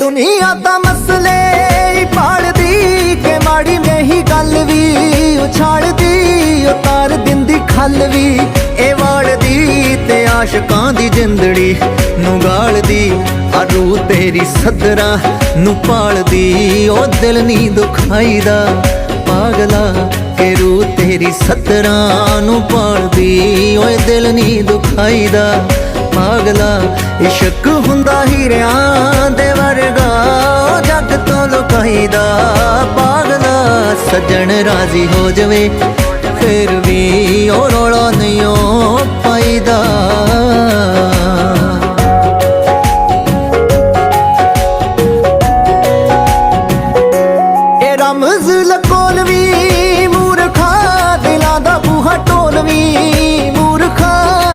दुनिया दा मसले पालदी के माड़ी में ही गल भी उछालदी उतार दिंदी खल भी ए वालदी ते आशकां दी जिंदड़ी नू गालदी आरू तेरी सदरा नू पालदी ओ दिल नी दुखाईदा पागला के रू तेरी सदरा नू पालदी ओए दिल नी दुखाईदा पागला इश्क हुंदा हीरियां दे वर्गा जग तो लुकाईदा पागला सजन राजी हो जावे फिर भी ओ रौला नहीं पाईदा।